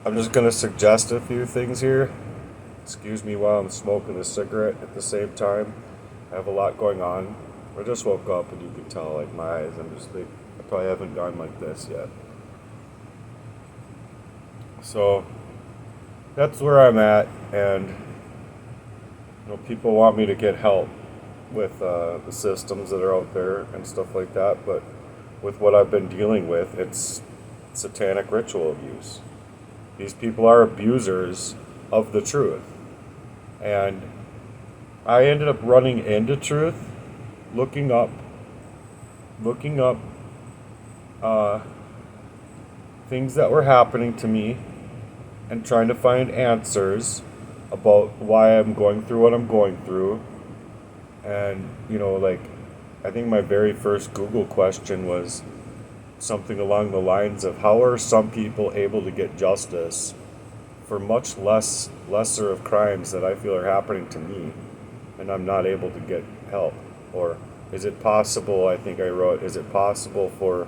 I'm just going to suggest a few things here. Excuse me while I'm smoking a cigarette at the same time. I have a lot going on. I just woke up and you can tell, like, my eyes, I'm just like, I probably haven't gone like this yet. So, that's where I'm at, and, people want me to get help with the systems that are out there and stuff like that, but with what I've been dealing with, it's satanic ritual abuse. These people are abusers of the truth. And I ended up running into truth, looking up, looking up uh, things that were happening to me and trying to find answers about why I'm going through what I'm going through. And, like, I think my very first Google question was something along the lines of how are some people able to get justice for much lesser of crimes that I feel are happening to me, and I'm not able to get help? Or is it possible, I think I wrote, is it possible for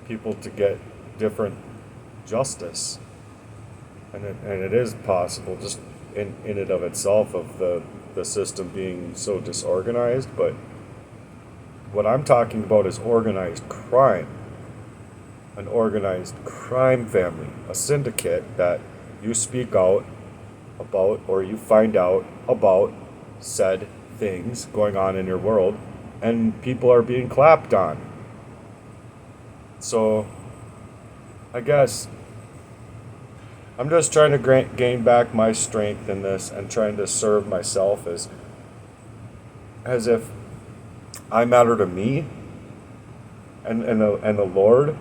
people to get different justice? And it is possible, just in and of itself, of the system being so disorganized. But what I'm talking about is organized crime, an organized crime family, a syndicate that you speak out about or you find out about said things going on in your world, and people are being clapped on. So I guess I'm just trying to gain back my strength in this and trying to serve myself as if I matter to me, and the Lord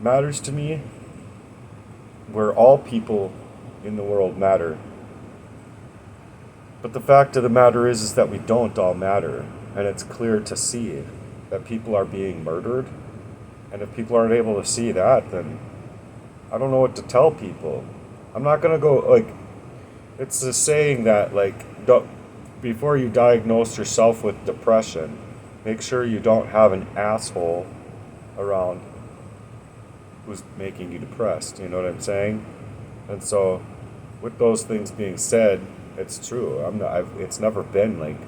matters to me, where all people in the world matter. But the fact of the matter is that we don't all matter, and it's clear to see that people are being murdered. And if people aren't able to see that, then I don't know what to tell people. I'm not gonna go, like, it's a saying that, like, before you diagnose yourself with depression, make sure you don't have an asshole around who's making you depressed. You know what I'm saying? And so, with those things being said, it's true. It's never been like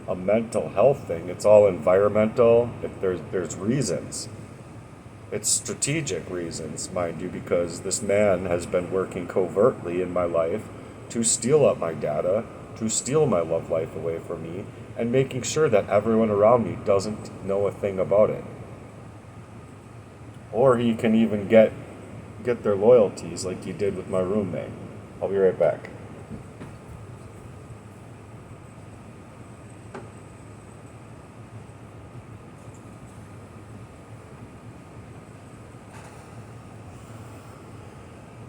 a mental health thing. It's all environmental. There's reasons. It's strategic reasons, mind you, because this man has been working covertly in my life to steal up my data, to steal my love life away from me, and making sure that everyone around me doesn't know a thing about it. Or he can even get their loyalties like he did with my roommate. I'll be right back.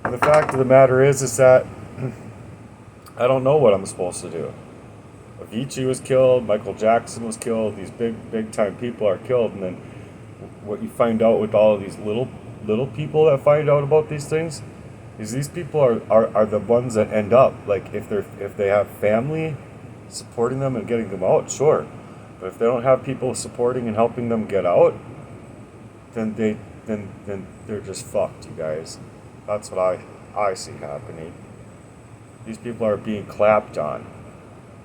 And the fact of the matter is that I don't know what I'm supposed to do. Avicii was killed, Michael Jackson was killed, these big time people are killed, and then what you find out with all of these little people that find out about these things is these people are the ones that end up, like, if they have family supporting them and getting them out, sure. But if they don't have people supporting and helping them get out, then they're just fucked, you guys. That's what I see happening. These people are being clapped on.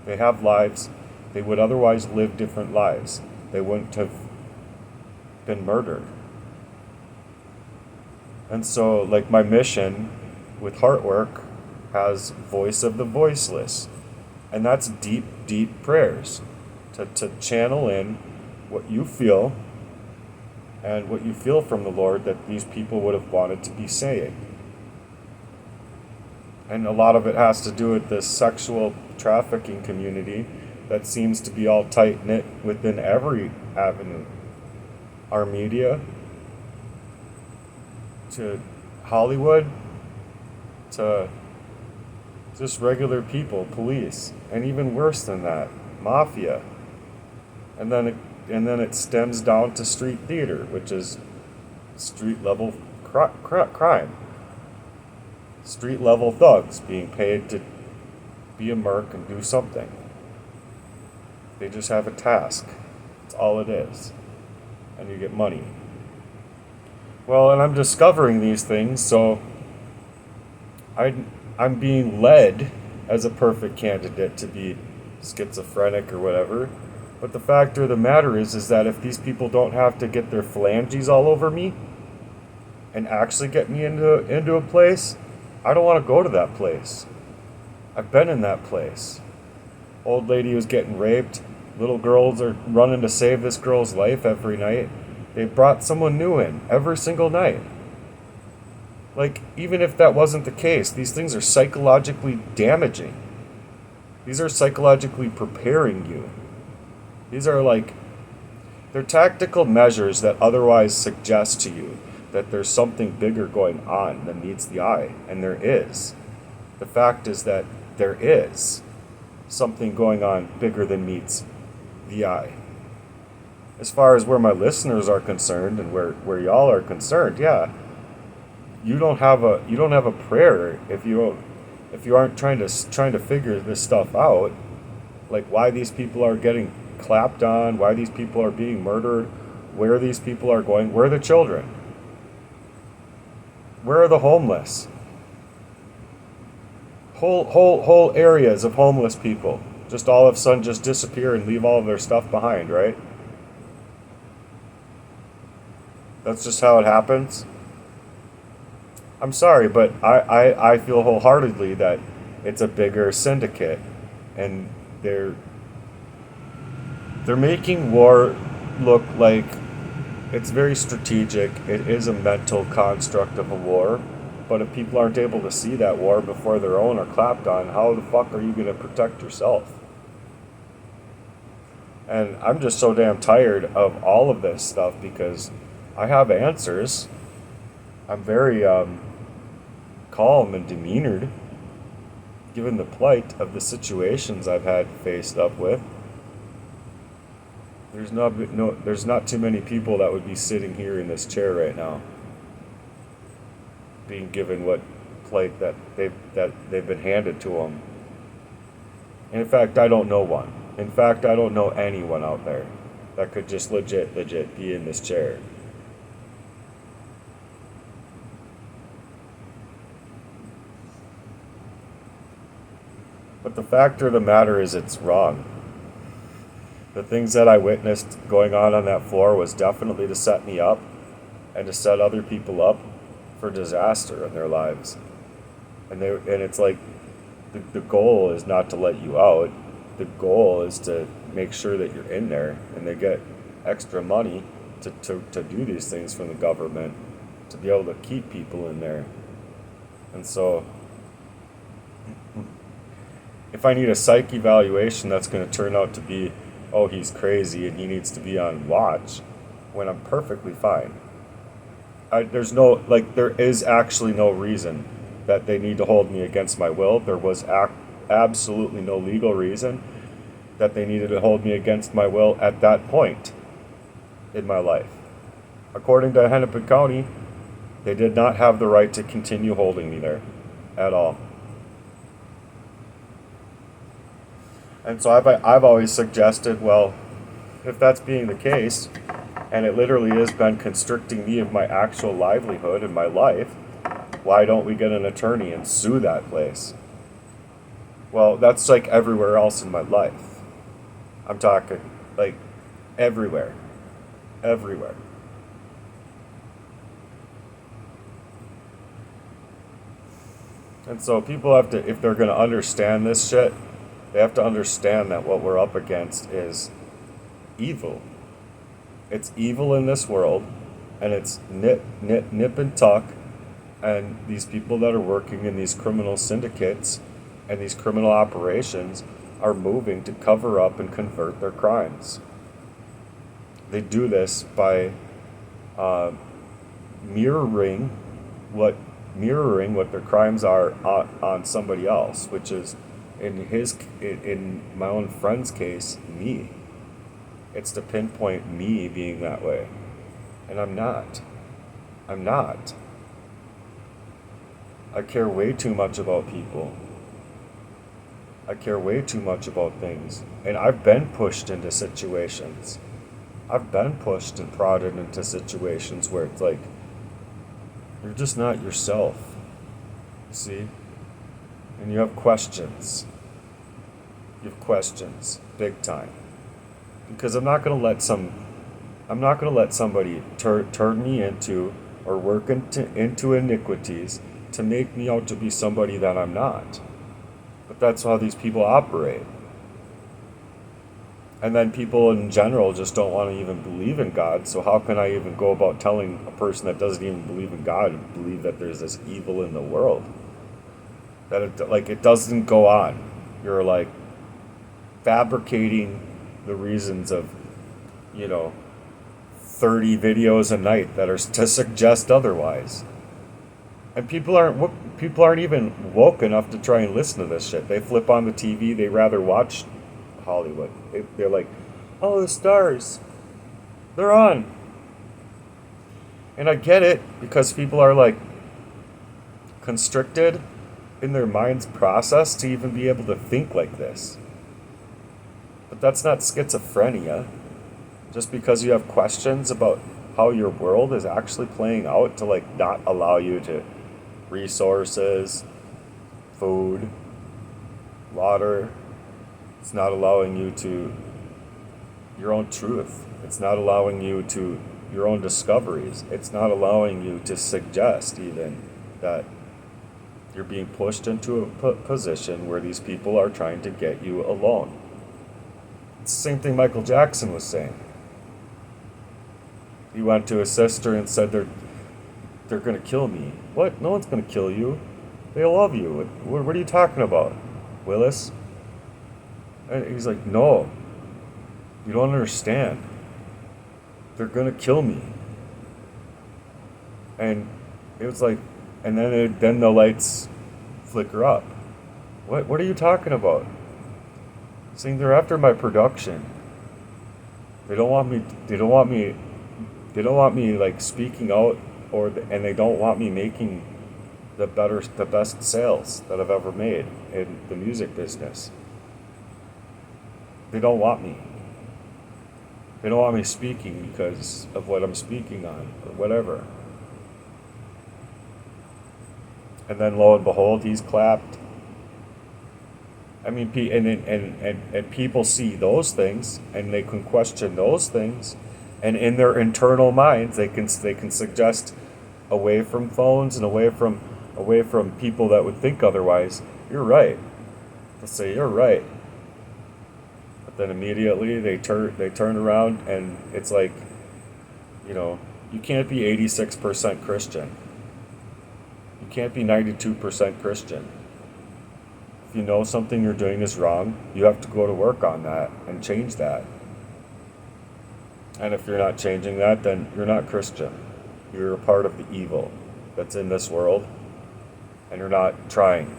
They have lives. They would otherwise live different lives. They wouldn't have been murdered. And so, like, my mission with Heartwork has voice of the voiceless. And that's deep prayers to channel in what you feel and what you feel from the Lord that these people would have wanted to be saying. And a lot of it has to do with this sexual trafficking community that seems to be all tight-knit within every avenue. Our media, to Hollywood, to just regular people, police, and even worse than that, mafia. And then it stems down to street theater, which is street level crime. Street level thugs being paid to be a merc and do something. They just have a task. That's all it is. And you get money. Well, and I'm discovering these things, so I, I'm being led as a perfect candidate to be schizophrenic or whatever. But the fact of the matter is that if these people don't have to get their phalanges all over me and actually get me into a place, I don't want to go to that place. I've been in that place. Old lady was getting raped. Little girls are running to save this girl's life every night. They brought someone new in every single night. Like, even if that wasn't the case, these things are psychologically damaging. These are psychologically preparing you. These are like, they're tactical measures that otherwise suggest to you that there's something bigger going on than meets the eye. And there is. The fact is that there is something going on bigger than meets the eye. As far as where my listeners are concerned and where y'all are concerned, yeah, you don't have a prayer if you aren't trying to figure this stuff out, like why these people are getting clapped on, why these people are being murdered, where these people are going, where are the children, where are the homeless, whole areas of homeless people just all of a sudden just disappear and leave all of their stuff behind, right? That's just how it happens. I'm sorry, but I feel wholeheartedly that it's a bigger syndicate, and they're making war look like it's very strategic. It is a mental construct of a war, but if people aren't able to see that war before their own are clapped on, how the fuck are you going to protect yourself? And I'm just so damn tired of all of this stuff because I have answers. I'm very calm and demeanored given the plight of the situations I've had faced up with. There's not too many people that would be sitting here in this chair right now being given what plight that they've been handed to them. And in fact, I don't know one. In fact, I don't know anyone out there that could just legit be in this chair. But the fact of the matter is it's wrong. The things that I witnessed going on that floor was definitely to set me up and to set other people up for disaster in their lives. And it's like the goal is not to let you out. The goal is to make sure that you're in there, and they get extra money to do these things from the government to be able to keep people in there. And so if I need a psych evaluation that's going to turn out to be, oh, he's crazy and he needs to be on watch, when I'm perfectly fine. There is actually no reason that they need to hold me against my will. There was absolutely no legal reason that they needed to hold me against my will at that point in my life. According to Hennepin County, they did not have the right to continue holding me there at all. And so I've always suggested, well, if that's being the case, and it literally has been constricting me of my actual livelihood and my life, why don't we get an attorney and sue that place? Well, that's like everywhere else in my life. I'm talking like everywhere. Everywhere. And so people have to, if they're going to understand this shit, they have to understand that what we're up against is evil. It's evil in this world, and it's nip and tuck, and these people that are working in these criminal syndicates and these criminal operations are moving to cover up and convert their crimes. They do this by mirroring what their crimes are on somebody else, which is in my own friend's case, me. It's to pinpoint me being that way. And I'm not. I care way too much about people. I care way too much about things. And I've been pushed into situations. I've been pushed and prodded into situations where it's like, You're just not yourself. See? And you have questions. You have questions, big time. Because I'm not gonna let somebody turn me into or work into iniquities to make me out to be somebody that I'm not. But that's how these people operate. And then people in general just don't want to even believe in God. So how can I even go about telling a person that doesn't even believe in God and believe that there's this evil in the world? That it doesn't go on. You're like fabricating the reasons of, 30 videos a night that are to suggest otherwise. And people aren't even woke enough to try and listen to this shit. They flip on the TV. They rather watch Hollywood. They're like, oh, the stars, they're on. And I get it, because people are like constricted in their mind's process to even be able to think like this. But that's not schizophrenia. Just because you have questions about how your world is actually playing out to like not allow you to resources, food, water. It's not allowing you to your own truth. It's not allowing you to your own discoveries. It's not allowing you to suggest even that you're being pushed into a position where these people are trying to get you alone. It's the same thing Michael Jackson was saying. He went to his sister and said, they're going to kill me. What? No one's going to kill you. They love you. What are you talking about, Willis? And he's like, no, you don't understand. They're going to kill me. And it was like, and then the lights flicker up. What are you talking about? Saying they're after my production. They don't want me like speaking out, and they don't want me making the best sales that I've ever made in the music business. They don't want me. They don't want me speaking because of what I'm speaking on, or whatever. And then lo and behold, he's clapped. I mean, and people see those things, and they can question those things, and in their internal minds, they can suggest away from phones and away from people that would think otherwise. You're right. They'll say you're right. Then immediately they turn around, and it's like, you can't be 86% Christian. You can't be 92% Christian. If you know something you're doing is wrong, you have to go to work on that and change that. And if you're not changing that, then you're not Christian. You're a part of the evil that's in this world, and you're not trying.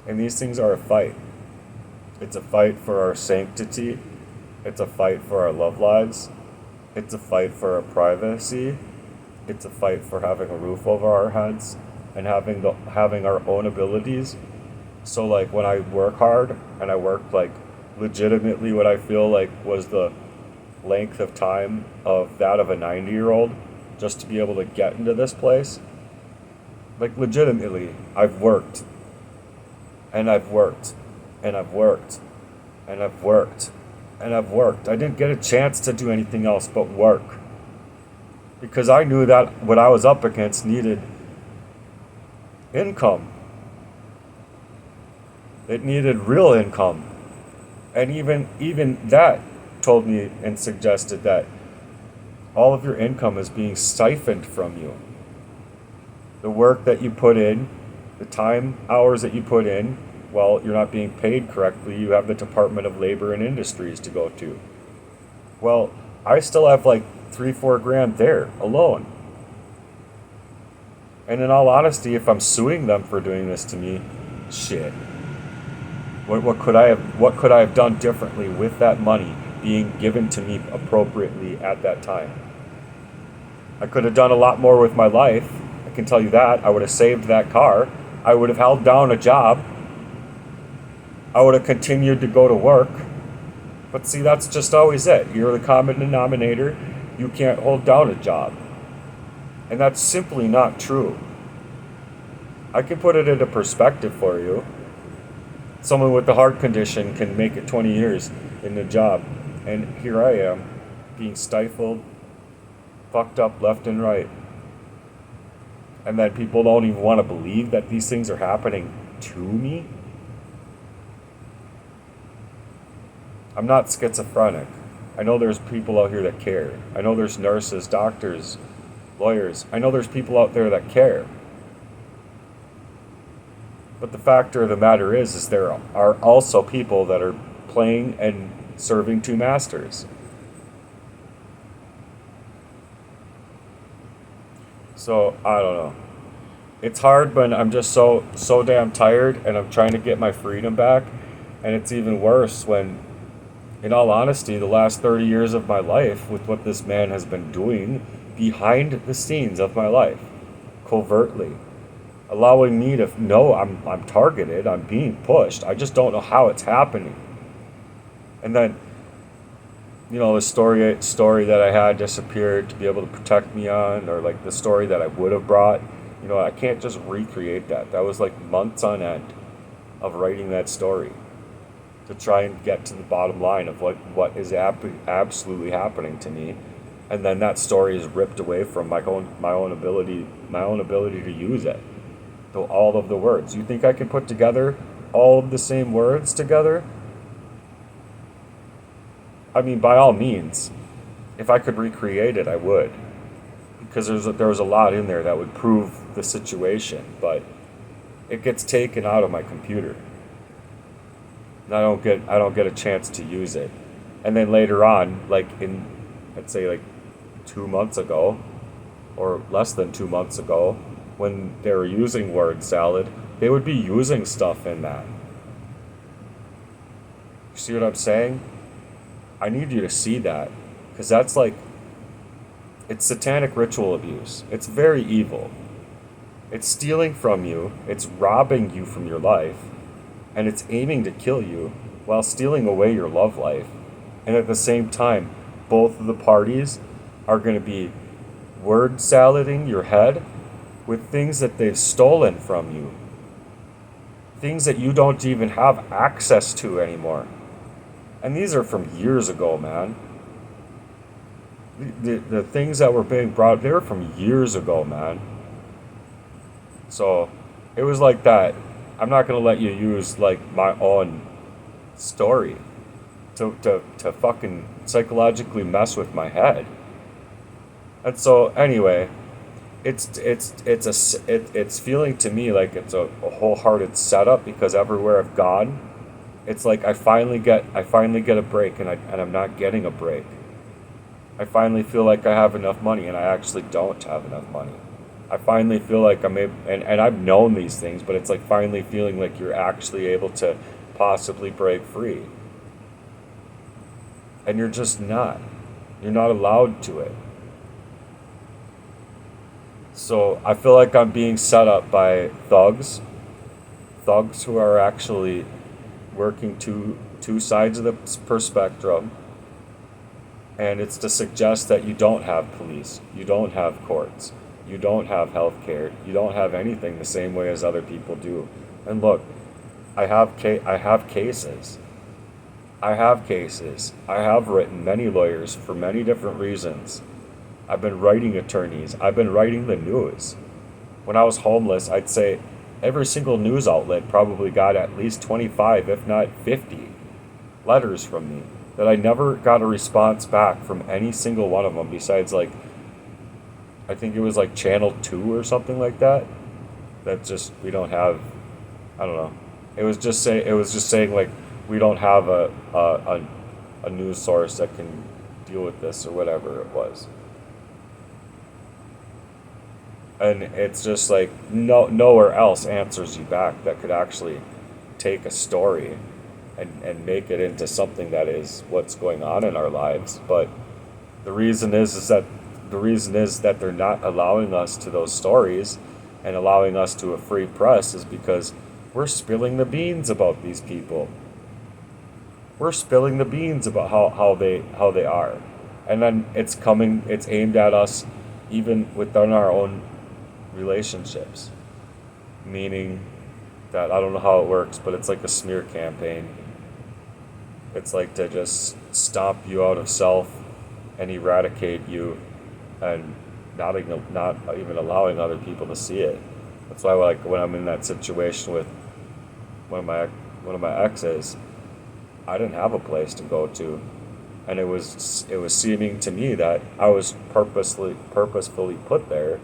And these things are a fight. It's a fight for our sanctity. It's a fight for our love lives. It's a fight for our privacy. It's a fight for having a roof over our heads and having our own abilities. So like when I work hard, and I work like legitimately what I feel like was the length of time of that of a 90-year-old just to be able to get into this place. Like legitimately, I've worked. And I've worked. And I've worked, and I've worked, and I've worked. I didn't get a chance to do anything else but work. Because I knew that what I was up against needed income. It needed real income. And even that told me and suggested that all of your income is being siphoned from you. The work that you put in, the time, hours that you put in, well, you're not being paid correctly. You have the Department of Labor and Industries to go to. Well, I still have like $3-4 grand there alone. And in all honesty, if I'm suing them for doing this to me, shit. What could I have done differently with that money being given to me appropriately at that time? I could have done a lot more with my life. I can tell you that. I would have saved that car. I would have held down a job. I would have continued to go to work. But see, that's just always it. You're the common denominator. You can't hold down a job. And that's simply not true. I can put it into perspective for you. Someone with a heart condition can make it 20 years in the job. And here I am, being stifled, fucked up left and right. And then people don't even want to believe that these things are happening to me. I'm not schizophrenic. I know there's people out here that care. I know there's nurses, doctors, lawyers. I know there's people out there that care. But the fact of the matter is there are also people that are playing and serving two masters. So, I don't know. It's hard when I'm just so damn tired and I'm trying to get my freedom back. And it's even worse when, in all honesty, the last 30 years of my life, with what this man has been doing behind the scenes of my life, covertly, allowing me to know I'm targeted, I'm being pushed. I just don't know how it's happening. And then, the story that I had disappeared to be able to protect me on, or like the story that I would have brought. I can't just recreate that. That was like months on end of writing that story to try and get to the bottom line of what is absolutely happening to me. And then that story is ripped away from my own ability to use it. So all of the words. You think I can put together all of the same words together? I mean, by all means, if I could recreate it, I would. Because there was a lot in there that would prove the situation, but it gets taken out of my computer. And I don't get a chance to use it. And then later on, I'd say like 2 months ago, or less than 2 months ago, when they were using word salad, they would be using stuff in that. You see what I'm saying? I need you to see that, because that's it's satanic ritual abuse. It's very evil. It's stealing from you, it's robbing you from your life, and it's aiming to kill you while stealing away your love life. And at the same time, both of the parties are going to be word salading your head with things that they've stolen from you. Things that you don't even have access to anymore. And these are from years ago, man. The things that were being brought, they were from years ago, man. So, it was like that. I'm not going to let you use, my own story to fucking psychologically mess with my head. And so, anyway, it's feeling to me like it's a wholehearted setup, because everywhere I've gone, it's like I finally get a break, and I'm not getting a break. I finally feel like I have enough money, and I actually don't have enough money. I finally feel like I'm able, and I've known these things, but it's like finally feeling like you're actually able to possibly break free. And you're just not. You're not allowed to it. So I feel like I'm being set up by thugs who are actually working two sides of the spectrum. And it's to suggest that you don't have police, you don't have courts, you don't have health care, you don't have anything the same way as other people do. And look, I have cases. I have written many lawyers for many different reasons. I've been writing attorneys. I've been writing the news. When I was homeless, I'd say every single news outlet probably got at least 25, if not 50, letters from me that I never got a response back from any single one of them, besides I think it was Channel 2 or something like that. That just, we don't have, I don't know. It was just saying we don't have a news source that can deal with this, or whatever it was. And it's just nowhere else answers you back that could actually take a story and make it into something that is what's going on in our lives. But the reason is that they're not allowing us to those stories and allowing us to a free press is because we're spilling the beans about these people. We're spilling the beans about how they are. And then it's aimed at us even within our own relationships. Meaning that I don't know how it works, but it's like a smear campaign. It's like to just stomp you out of self and eradicate you, and not even allowing other people to see it. That's why, like, when I'm in that situation with one of my exes, I didn't have a place to go to, and it was seeming to me that I was purposefully put there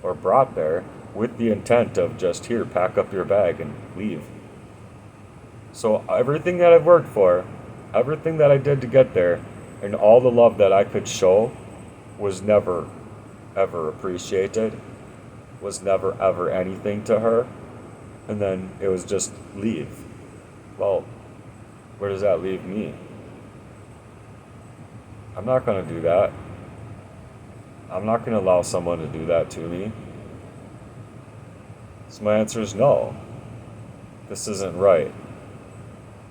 or brought there with the intent of just, here, pack up your bag and leave. So everything that I've worked for, everything that I did to get there, and all the love that I could show was never ever appreciated, was never ever anything to her, and then it was just leave. Well, where does that leave me? I'm not going to do that. I'm not going to allow someone to do that to me. So my answer is no. This isn't right.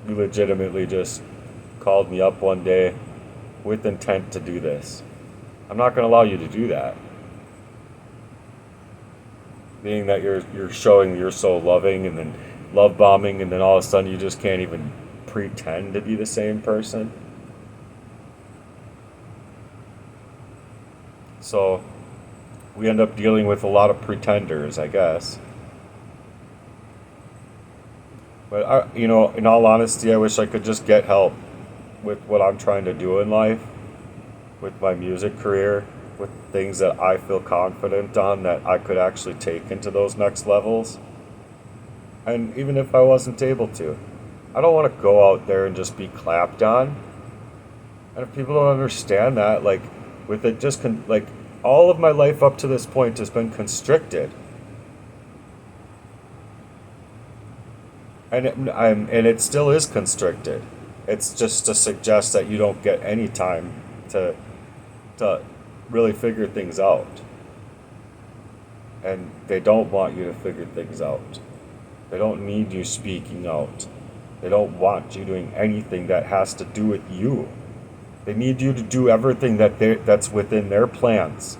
You legitimately just called me up one day with intent to do this. I'm not going to allow you to do that. Being that you're showing you're so loving and then love bombing, and then all of a sudden you just can't even pretend to be the same person. So we end up dealing with a lot of pretenders, I guess. But in all honesty, I wish I could just get help with what I'm trying to do in life, with my music career, with things that I feel confident on that I could actually take into those next levels. And even if I wasn't able to, I don't want to go out there and just be clapped on. And if people don't understand that, like, with it just like, all of my life up to this point has been constricted. And it still is constricted. It's just to suggest that you don't get any time to really figure things out. And they don't want you to figure things out. They don't need you speaking out. They don't want you doing anything that has to do with you. They need you to do everything that's within their plans.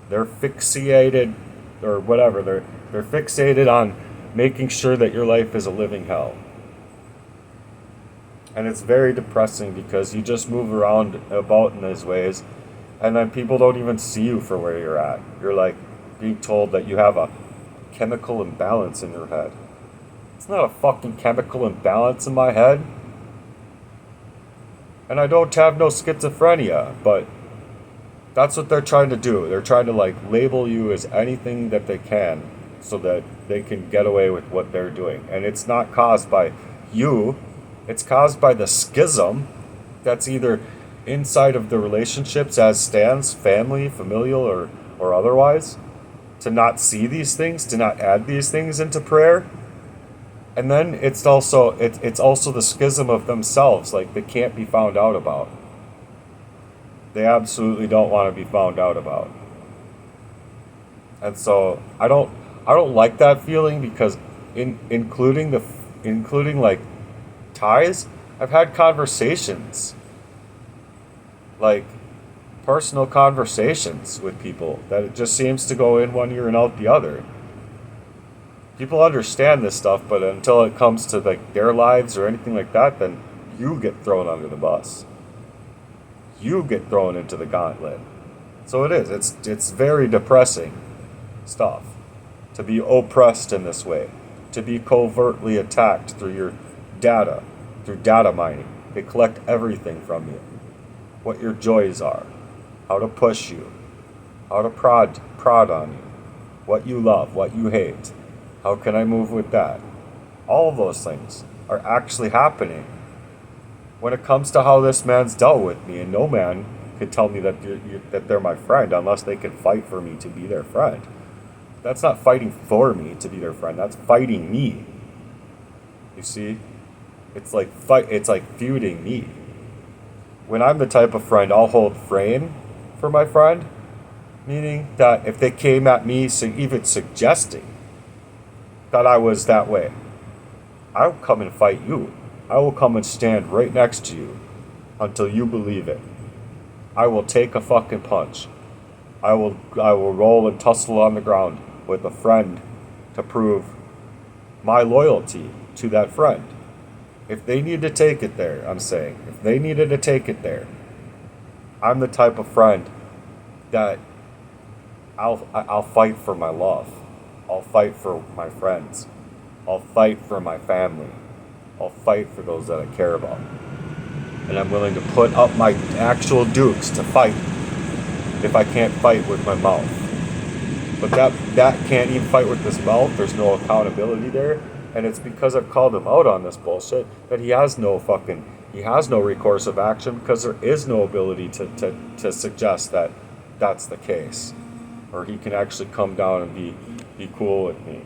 They're fixated, or whatever. They're fixated on making sure that your life is a living hell. And it's very depressing because you just move around about in these ways, and then people don't even see you for where you're at. You're like being told that you have a chemical imbalance in your head. It's not a fucking chemical imbalance in my head. And I don't have no schizophrenia, but that's what they're trying to do. They're trying to, like, label you as anything that they can so that they can get away with what they're doing. And it's not caused by you. It's caused by the schism that's either inside of the relationships as stands, family, familial, or otherwise, to not see these things, to not add these things into prayer. And then it's also the schism of themselves, like, they can't be found out about. They absolutely don't want to be found out about. And so I don't like that feeling, because including like ties, I've had conversations, like personal conversations with people, that it just seems to go in one ear and out the other. People understand this stuff, but until it comes to, like, their lives or anything like that, then you get thrown under the bus. You get thrown into the gauntlet. So it is. It's very depressing stuff to be oppressed in this way, to be covertly attacked through your data, through data mining. They collect everything from you. What your joys are, how to push you, how to prod on you, what you love, what you hate. How can I move with that? All of those things are actually happening. When it comes to how this man's dealt with me, and no man could tell me that they're my friend unless they can fight for me to be their friend. That's not fighting for me to be their friend. That's fighting me. You see? It's like feuding me. When I'm the type of friend, I'll hold frame for my friend, meaning that if they came at me, even suggesting that I was that way, I will come and fight you. I will come and stand right next to you until you believe it. I will take a fucking punch. I will roll and tussle on the ground with a friend to prove my loyalty to that friend. If they need to take it there, I'm saying, if they needed to take it there, I'm the type of friend that I'll fight for my love. I'll fight for my friends. I'll fight for my family. I'll fight for those that I care about. And I'm willing to put up my actual dukes to fight if I can't fight with my mouth. But that can't even fight with this mouth. There's no accountability there. And it's because I've called him out on this bullshit that he has no recourse of action, because there is no ability to suggest that that's the case. Or he can actually come down and be cool with me.